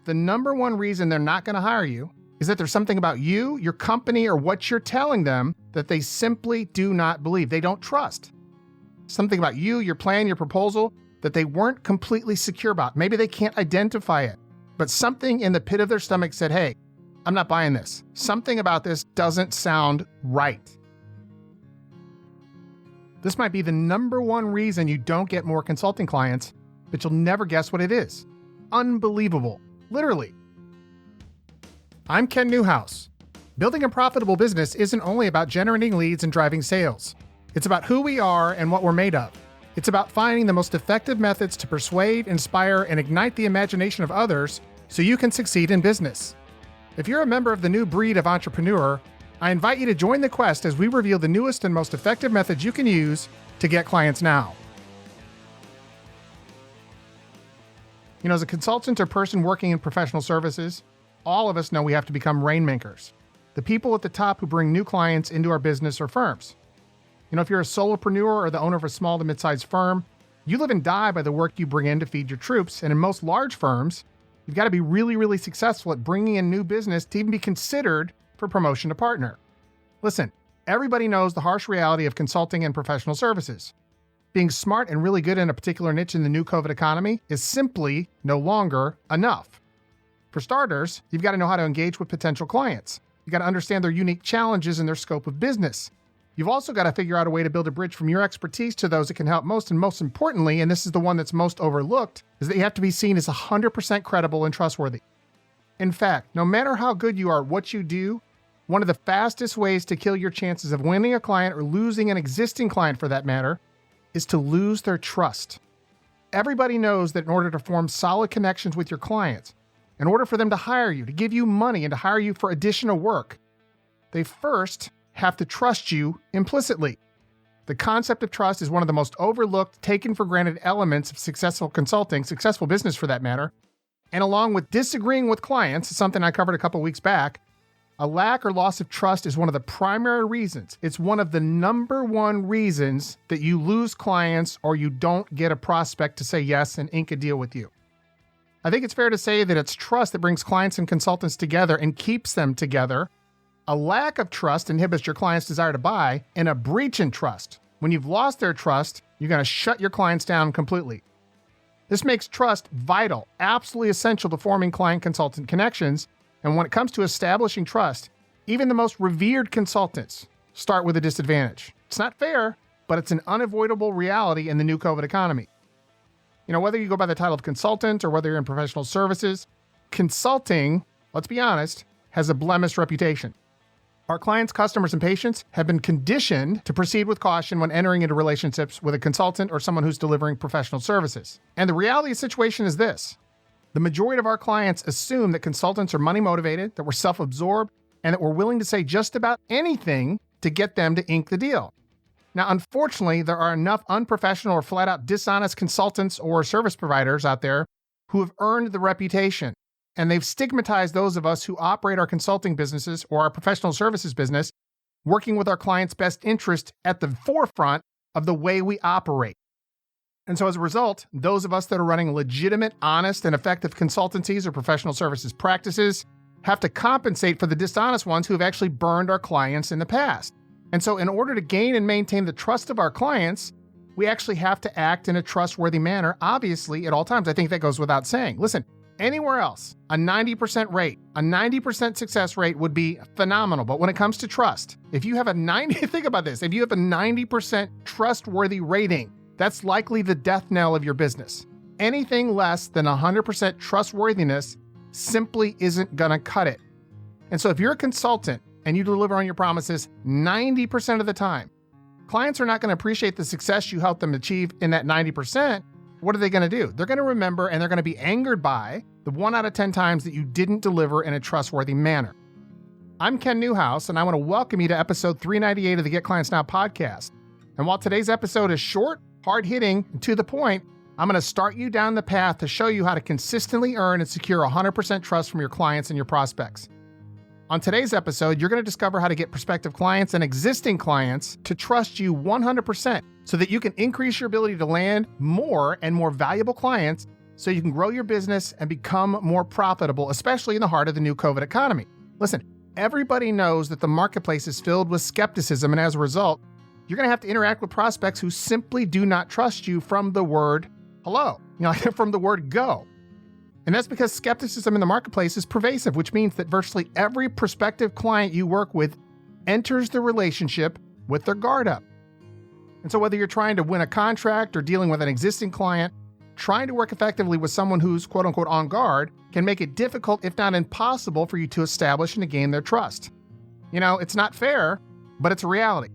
the number one reason they're not going to hire you is that there's something about you, your company, or what you're telling them that they simply do not believe. They don't trust. Something about you, your plan, your proposal that they weren't completely secure about. Maybe they can't identify it, but something in the pit of their stomach said, hey, I'm not buying this. Something about this doesn't sound right. This might be the number one reason you don't get more consulting clients, but you'll never guess what it is. Unbelievable. Literally. I'm Ken Newhouse. Building a profitable business isn't only about generating leads and driving sales. It's about who we are and what we're made of. It's about finding the most effective methods to persuade, inspire, and ignite the imagination of others so you can succeed in business. If you're a member of the new breed of entrepreneur, I invite you to join the quest as we reveal the newest and most effective methods you can use to get clients now. You know, as a consultant or person working in professional services, all of us know we have to become rainmakers, the people at the top who bring new clients into our business or firms. You know, if you're a solopreneur or the owner of a small to mid-sized firm, you live and die by the work you bring in to feed your troops. And in most large firms, you've got to be really, really successful at bringing in new business to even be considered for promotion to partner. Listen, everybody knows the harsh reality of consulting and professional services. Being smart and really good in a particular niche in the new COVID economy is simply no longer enough. For starters, you've got to know how to engage with potential clients. You've got to understand their unique challenges and their scope of business. You've also got to figure out a way to build a bridge from your expertise to those that can help most, and most importantly, and this is the one that's most overlooked, is that you have to be seen as 100% credible and trustworthy. In fact, no matter how good you are at what you do, one of the fastest ways to kill your chances of winning a client or losing an existing client for that matter is to lose their trust. Everybody knows that in order to form solid connections with your clients, in order for them to hire you, to give you money, and to hire you for additional work, they first have to trust you implicitly. The concept of trust is one of the most overlooked, taken for granted elements of successful consulting, successful business for that matter. And along with disagreeing with clients, something I covered a couple weeks back, a lack or loss of trust is one of the primary reasons. It's one of the number one reasons that you lose clients or you don't get a prospect to say yes and ink a deal with you. I think it's fair to say that it's trust that brings clients and consultants together and keeps them together. A lack of trust inhibits your client's desire to buy, and a breach in trust. When you've lost their trust, you're going to shut your clients down completely. This makes trust vital, absolutely essential to forming client-consultant connections. And when it comes to establishing trust, even the most revered consultants start with a disadvantage. It's not fair, but it's an unavoidable reality in the new COVID economy. You know, whether you go by the title of consultant or whether you're in professional services, consulting, let's be honest, has a blemished reputation. Our clients, customers, and patients have been conditioned to proceed with caution when entering into relationships with a consultant or someone who's delivering professional services. And the reality of the situation is this. The majority of our clients assume that consultants are money motivated, that we're self-absorbed, and that we're willing to say just about anything to get them to ink the deal. Now, unfortunately, there are enough unprofessional or flat-out dishonest consultants or service providers out there who have earned the reputation, and they've stigmatized those of us who operate our consulting businesses or our professional services business, working with our clients' best interest at the forefront of the way we operate. And so as a result, those of us that are running legitimate, honest, and effective consultancies or professional services practices have to compensate for the dishonest ones who have actually burned our clients in the past. And so in order to gain and maintain the trust of our clients, we actually have to act in a trustworthy manner, obviously, at all times. I think that goes without saying. Listen, anywhere else, a 90% rate, a 90% success rate would be phenomenal. But when it comes to trust, if you have a 90, think about this, if you have a 90% trustworthy rating, that's likely the death knell of your business. Anything less than 100% trustworthiness simply isn't gonna cut it. And so if you're a consultant and you deliver on your promises 90% of the time, clients are not gonna appreciate the success you help them achieve in that 90%. What are they gonna do? They're gonna remember and they're gonna be angered by the 1 out of 10 times that you didn't deliver in a trustworthy manner. I'm Ken Newhouse, and I wanna welcome you to episode 398 of the Get Clients Now podcast. And while today's episode is short, hard-hitting, and to the point, I'm gonna start you down the path to show you how to consistently earn and secure 100% trust from your clients and your prospects. On today's episode, you're going to discover how to get prospective clients and existing clients to trust you 100% so that you can increase your ability to land more and more valuable clients so you can grow your business and become more profitable, especially in the heart of the new COVID economy. Listen, everybody knows that the marketplace is filled with skepticism, and as a result, you're going to have to interact with prospects who simply do not trust you from the word hello, from the word go. And that's because skepticism in the marketplace is pervasive, which means that virtually every prospective client you work with enters the relationship with their guard up. And so whether you're trying to win a contract or dealing with an existing client, trying to work effectively with someone who's quote unquote on guard can make it difficult, if not impossible, for you to establish and to gain their trust. It's not fair, but it's a reality.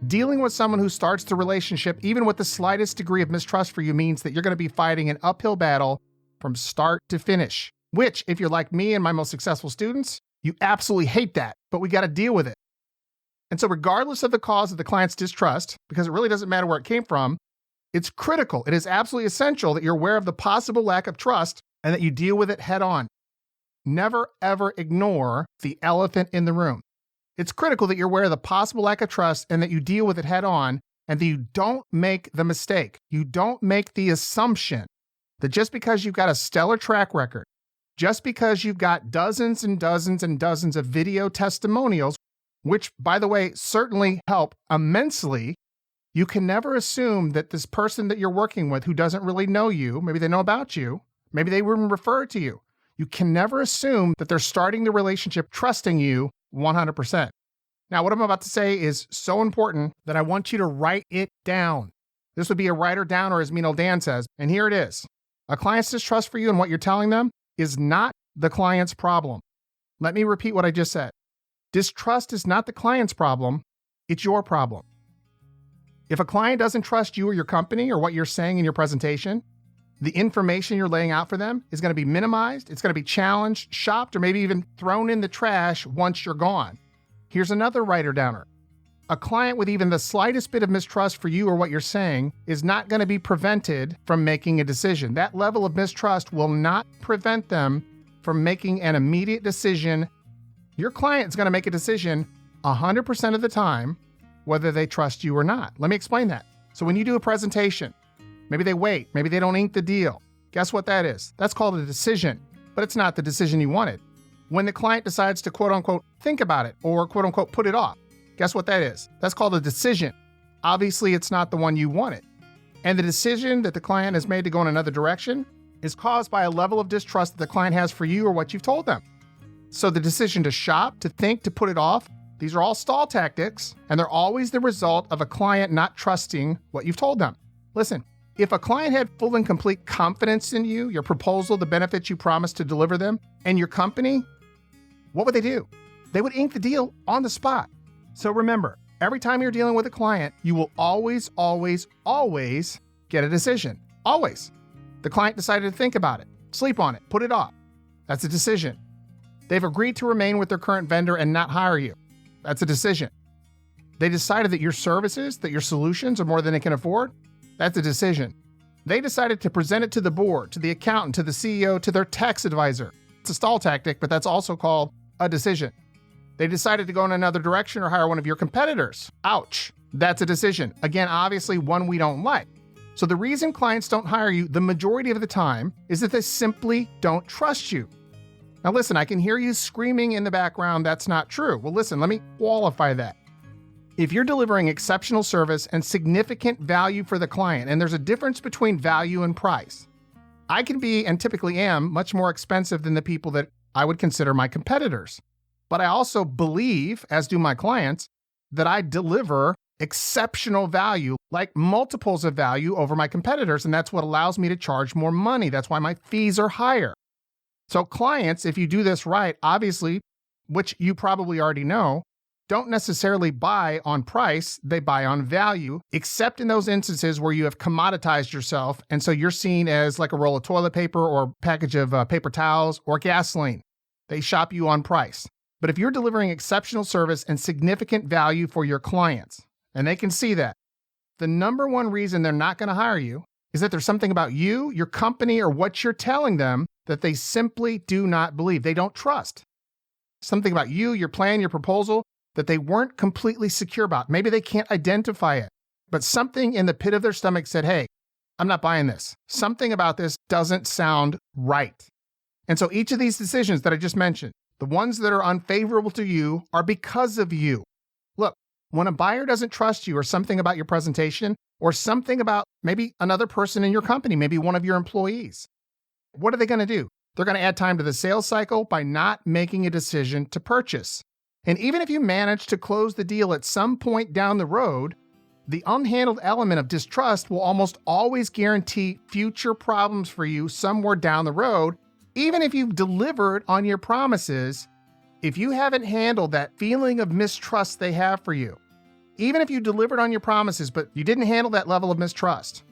Dealing with someone who starts the relationship, even with the slightest degree of mistrust for you, means that you're going to be fighting an uphill battle from start to finish, which, if you're like me and my most successful students, you absolutely hate that, but we got to deal with it. And so regardless of the cause of the client's distrust, because it really doesn't matter where it came from, it's critical. It is absolutely essential that you're aware of the possible lack of trust and that you deal with it head on. Never, ever ignore the elephant in the room. It's critical that you're aware of the possible lack of trust and that you deal with it head on, and that you don't make the mistake. You don't make the assumption that just because you've got a stellar track record, just because you've got dozens and dozens and dozens of video testimonials, which, by the way, certainly help immensely, you can never assume that this person that you're working with who doesn't really know you, maybe they know about you, maybe they were referred to you. You can never assume that they're starting the relationship trusting you 100%. Now, what I'm about to say is so important that I want you to write it down. This would be a write or downer, as Mean Old Dan says, and here it is. A client's distrust for you and what you're telling them is not the client's problem. Let me repeat what I just said. Distrust is not the client's problem, it's your problem. If a client doesn't trust you or your company or what you're saying in your presentation, the information you're laying out for them is going to be minimized, it's going to be challenged, shopped, or maybe even thrown in the trash once you're gone. Here's another writer downer. A client with even the slightest bit of mistrust for you or what you're saying is not going to be prevented from making a decision. That level of mistrust will not prevent them from making an immediate decision. Your client is going to make a decision 100% of the time, whether they trust you or not. Let me explain that. So when you do a presentation, maybe they wait, maybe they don't ink the deal. Guess what that is? That's called a decision, but it's not the decision you wanted. When the client decides to quote unquote think about it or quote unquote put it off, guess what that is? That's called a decision. Obviously, it's not the one you wanted. And the decision that the client has made to go in another direction is caused by a level of distrust that the client has for you or what you've told them. So the decision to shop, to think, to put it off, these are all stall tactics, and they're always the result of a client not trusting what you've told them. Listen, if a client had full and complete confidence in you, your proposal, the benefits you promised to deliver them, and your company, what would they do? They would ink the deal on the spot. So remember, every time you're dealing with a client, you will always, always, always get a decision. Always. The client decided to think about it, sleep on it, put it off. That's a decision. They've agreed to remain with their current vendor and not hire you. That's a decision. They decided that your services, that your solutions are more than they can afford. That's a decision. They decided to present it to the board, to the accountant, to the CEO, to their tax advisor. It's a stall tactic, but that's also called a decision. They decided to go in another direction or hire one of your competitors. Ouch. That's a decision. Again, obviously one we don't like. So the reason clients don't hire you the majority of the time is that they simply don't trust you. Now listen, I can hear you screaming in the background, that's not true. Well, listen, let me qualify that. If you're delivering exceptional service and significant value for the client, and there's a difference between value and price, I can be, and typically am, much more expensive than the people that I would consider my competitors. But I also believe, as do my clients, that I deliver exceptional value, like multiples of value over my competitors, and that's what allows me to charge more money. That's why my fees are higher. So clients, if you do this right, obviously, which you probably already know, don't necessarily buy on price, they buy on value, except in those instances where you have commoditized yourself, and so you're seen as like a roll of toilet paper or a package of paper towels or gasoline. They shop you on price. But if you're delivering exceptional service and significant value for your clients, and they can see that, the number one reason they're not going to hire you is that there's something about you, your company, or what you're telling them that they simply do not believe. They don't trust. Something about you, your plan, your proposal, that they weren't completely secure about. Maybe they can't identify it, but something in the pit of their stomach said, hey, I'm not buying this. Something about this doesn't sound right. And so each of these decisions that I just mentioned, the ones that are unfavorable to you are because of you. Look, when a buyer doesn't trust you or something about your presentation or something about maybe another person in your company, maybe one of your employees, what are they going to do? They're going to add time to the sales cycle by not making a decision to purchase. And even if you manage to close the deal at some point down the road, the unhandled element of distrust will almost always guarantee future problems for you somewhere down the road. Even if you've delivered on your promises, if you haven't handled that feeling of mistrust they have for you, even if you delivered on your promises, but you didn't handle that level of mistrust,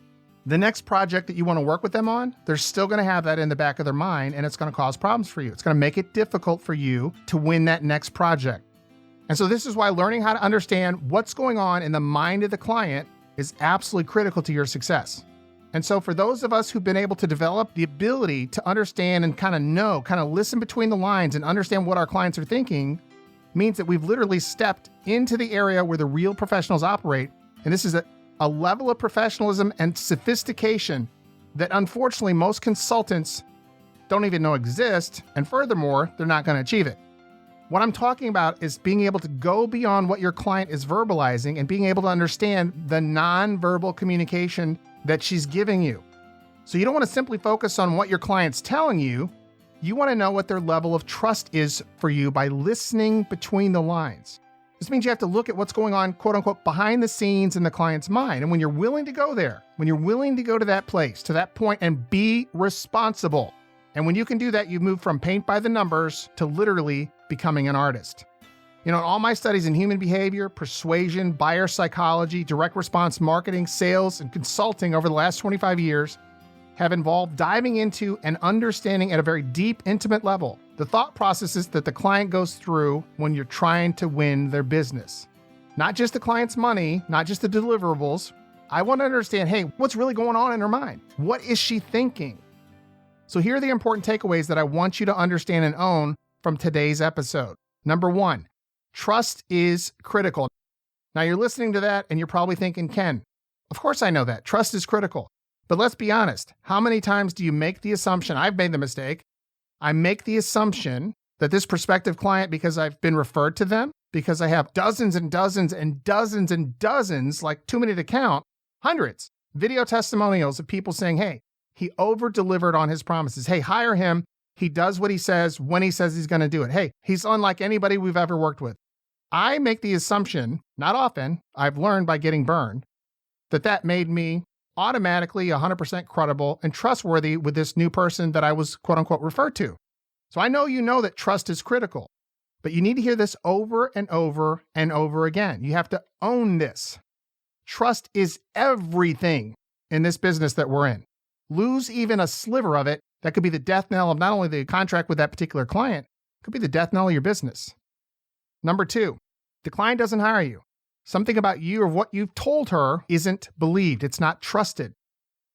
the next project that you want to work with them on, they're still going to have that in the back of their mind, and it's going to cause problems for you. It's going to make it difficult for you to win that next project. And so this is why learning how to understand what's going on in the mind of the client is absolutely critical to your success. And so for those of us who've been able to develop the ability to understand and kind of listen between the lines and understand what our clients are thinking, means that we've literally stepped into the area where the real professionals operate. And this is a level of professionalism and sophistication that unfortunately most consultants don't even know exist. And furthermore, they're not going to achieve it. What I'm talking about is being able to go beyond what your client is verbalizing and being able to understand the nonverbal communication that she's giving you. So you don't want to simply focus on what your client's telling you. You want to know what their level of trust is for you by listening between the lines. This means you have to look at what's going on, quote unquote, behind the scenes in the client's mind. And when you're willing to go there, when you're willing to go to that place, to that point and be responsible. And when you can do that, you move from paint by the numbers to literally becoming an artist. You know, in all my studies in human behavior, persuasion, buyer psychology, direct response marketing, sales, and consulting over the last 25 years have involved diving into and understanding at a very deep, intimate level the thought processes that the client goes through when you're trying to win their business. Not just the client's money, not just the deliverables. I want to understand, hey, what's really going on in her mind? What is she thinking? So here are the important takeaways that I want you to understand and own from today's episode. Number one, trust is critical. Now you're listening to that and you're probably thinking, Ken, of course I know that. Trust is critical. But let's be honest. How many times do you make the assumption? I've made the mistake. I make the assumption that this prospective client, because I've been referred to them, because I have dozens and dozens and dozens and dozens, like too many to count, hundreds, video testimonials of people saying, hey, he over-delivered on his promises. Hey, hire him. He does what he says when he says he's going to do it. Hey, he's unlike anybody we've ever worked with. I make the assumption, not often, I've learned by getting burned, that made me automatically 100% credible and trustworthy with this new person that I was quote unquote referred to. So I know you know that trust is critical, but you need to hear this over and over and over again. You have to own this. Trust is everything in this business that we're in. Lose even a sliver of it, that could be the death knell of not only the contract with that particular client, it could be the death knell of your business. Number two, the client doesn't hire you. Something about you or what you've told her isn't believed. It's not trusted.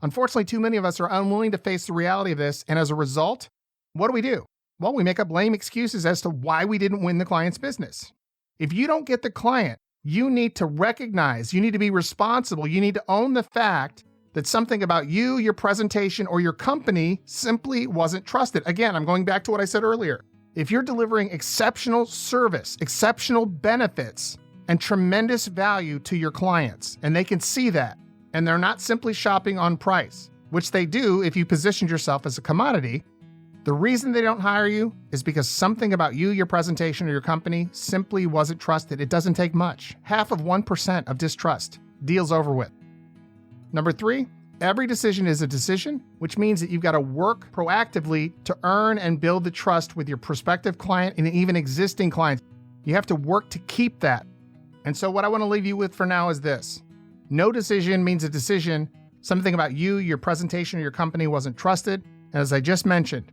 Unfortunately, too many of us are unwilling to face the reality of this. And as a result, what do? Well, we make up lame excuses as to why we didn't win the client's business. If you don't get the client, you need to recognize, you need to be responsible. You need to own the fact that something about you, your presentation, or your company simply wasn't trusted. Again, I'm going back to what I said earlier. If you're delivering exceptional service, exceptional benefits, and tremendous value to your clients, and they can see that, and they're not simply shopping on price, which they do if you positioned yourself as a commodity, the reason they don't hire you is because something about you, your presentation, or your company simply wasn't trusted. It doesn't take much. 0.5% of distrust. Deal's over with. Number three, every decision is a decision, which means that you've got to work proactively to earn and build the trust with your prospective client and even existing clients. You have to work to keep that. And so what I want to leave you with for now is this. No decision means a decision. Something about you, your presentation, or your company wasn't trusted. And as I just mentioned,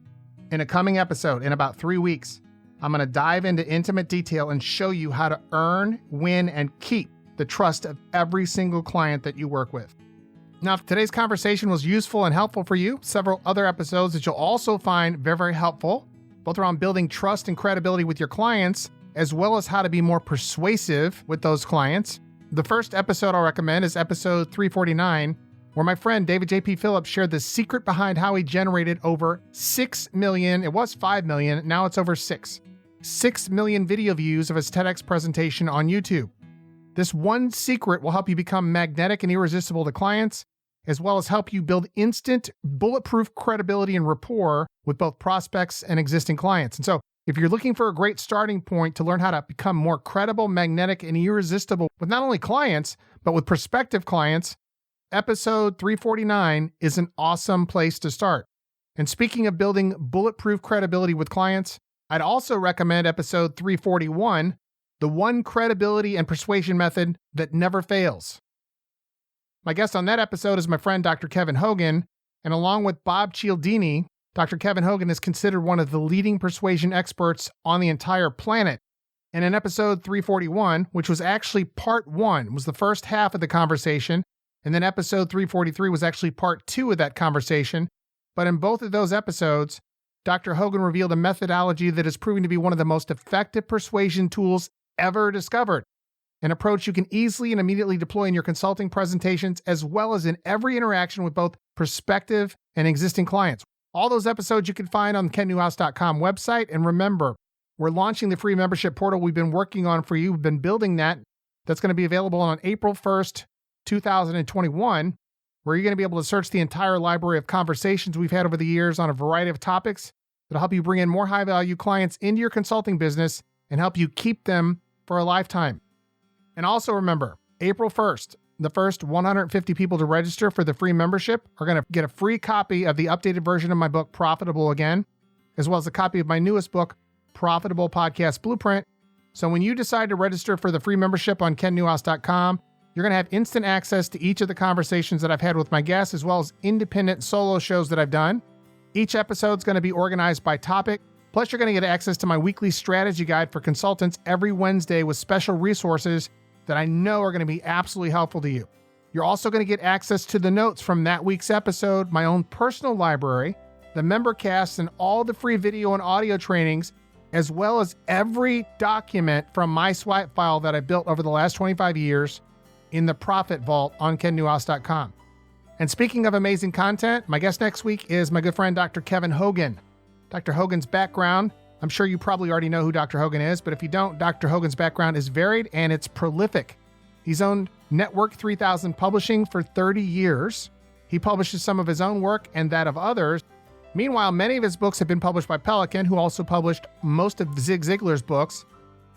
in a coming episode in about 3 weeks, I'm going to dive into intimate detail and show you how to earn, win, and keep the trust of every single client that you work with. Now, if today's conversation was useful and helpful for you, several other episodes that you'll also find very, very helpful, both around building trust and credibility with your clients, as well as how to be more persuasive with those clients. The first episode I'll recommend is episode 349, where my friend David J.P. Phillips shared the secret behind how he generated over 6 million, it was 5 million, now it's over 6 million video views of his TEDx presentation on YouTube. This one secret will help you become magnetic and irresistible to clients, as well as help you build instant, bulletproof credibility and rapport with both prospects and existing clients. And so, if you're looking for a great starting point to learn how to become more credible, magnetic, and irresistible with not only clients, but with prospective clients, episode 349 is an awesome place to start. And speaking of building bulletproof credibility with clients, I'd also recommend episode 341, the one credibility and persuasion method that never fails. My guest on that episode is my friend Dr. Kevin Hogan, and along with Bob Cialdini, Dr. Kevin Hogan is considered one of the leading persuasion experts on the entire planet. And in episode 341, which was actually part 1, was the first half of the conversation, and then episode 343 was actually part 2 of that conversation. But in both of those episodes, Dr. Hogan revealed a methodology that is proving to be one of the most effective persuasion tools ever discovered, an approach you can easily and immediately deploy in your consulting presentations, as well as in every interaction with both prospective and existing clients. All those episodes you can find on the KenNewhouse.com website. And remember, we're launching the free membership portal we've been working on for you. We've been building that. That's going to be available on April 1st, 2021, where you're going to be able to search the entire library of conversations we've had over the years on a variety of topics that'll help you bring in more high-value clients into your consulting business and help you keep them for a lifetime. And also remember, April 1st, the first 150 people to register for the free membership are going to get a free copy of the updated version of my book, Profitable Again, as well as a copy of my newest book, Profitable Podcast Blueprint. So when you decide to register for the free membership on KenNewhouse.com, you're going to have instant access to each of the conversations that I've had with my guests, as well as independent solo shows that I've done. Each episode is going to be organized by topic. Plus, you're going to get access to my weekly strategy guide for consultants every Wednesday with special resources that I know are going to be absolutely helpful to you. You're also going to get access to the notes from that week's episode, my own personal library, the member casts, and all the free video and audio trainings, as well as every document from my swipe file that I built over the last 25 years in the Profit Vault on KenNewhouse.com. And speaking of amazing content, my guest next week is my good friend, Dr. Kevin Hogan. Dr. Hogan's background, I'm sure you probably already know who Dr. Hogan is, but if you don't, Dr. Hogan's background is varied and it's prolific. He's owned Network 3000 Publishing for 30 years. He publishes some of his own work and that of others. Meanwhile, many of his books have been published by Pelican, who also published most of Zig Ziglar's books.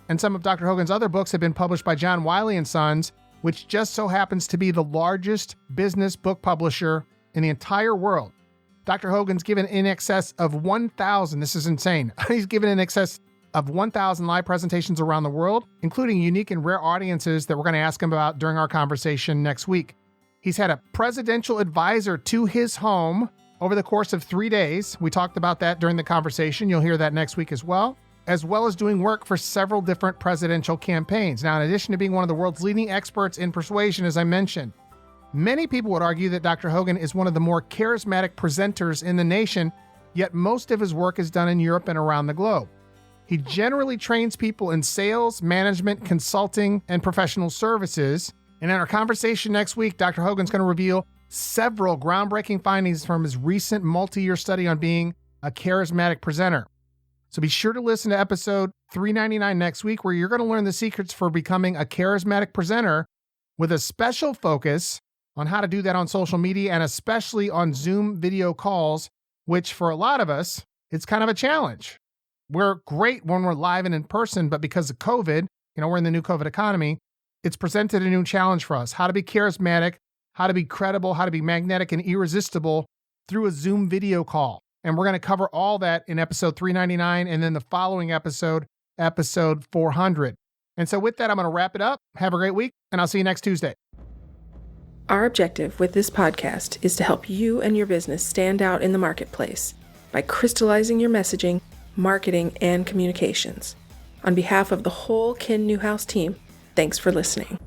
And some of Dr. Hogan's other books have been published by John Wiley & Sons, which just so happens to be the largest business book publisher in the entire world. Dr. Hogan's given in excess of 1,000, this is insane, he's given in excess of 1,000 live presentations around the world, including unique and rare audiences that we're going to ask him about during our conversation next week. He's had a presidential advisor to his home over the course of 3 days. We talked about that during the conversation. You'll hear that next week as well as doing work for several different presidential campaigns. Now, in addition to being one of the world's leading experts in persuasion, as I mentioned, many people would argue that Dr. Hogan is one of the more charismatic presenters in the nation, yet most of his work is done in Europe and around the globe. He generally trains people in sales, management, consulting, and professional services. And in our conversation next week, Dr. Hogan's going to reveal several groundbreaking findings from his recent multi-year study on being a charismatic presenter. So be sure to listen to episode 399 next week, where you're going to learn the secrets for becoming a charismatic presenter with a special focus on how to do that on social media and especially on Zoom video calls, which for a lot of us, it's kind of a challenge. We're great when we're live and in person, but because of COVID, we're in the new COVID economy, it's presented a new challenge for us. How to be charismatic, how to be credible, how to be magnetic and irresistible through a Zoom video call. And we're going to cover all that in episode 399 and then the following episode, episode 400. And so with that, I'm going to wrap it up. Have a great week, and I'll see you next Tuesday. Our objective with this podcast is to help you and your business stand out in the marketplace by crystallizing your messaging, marketing, and communications. On behalf of the whole Ken Newhouse team, thanks for listening.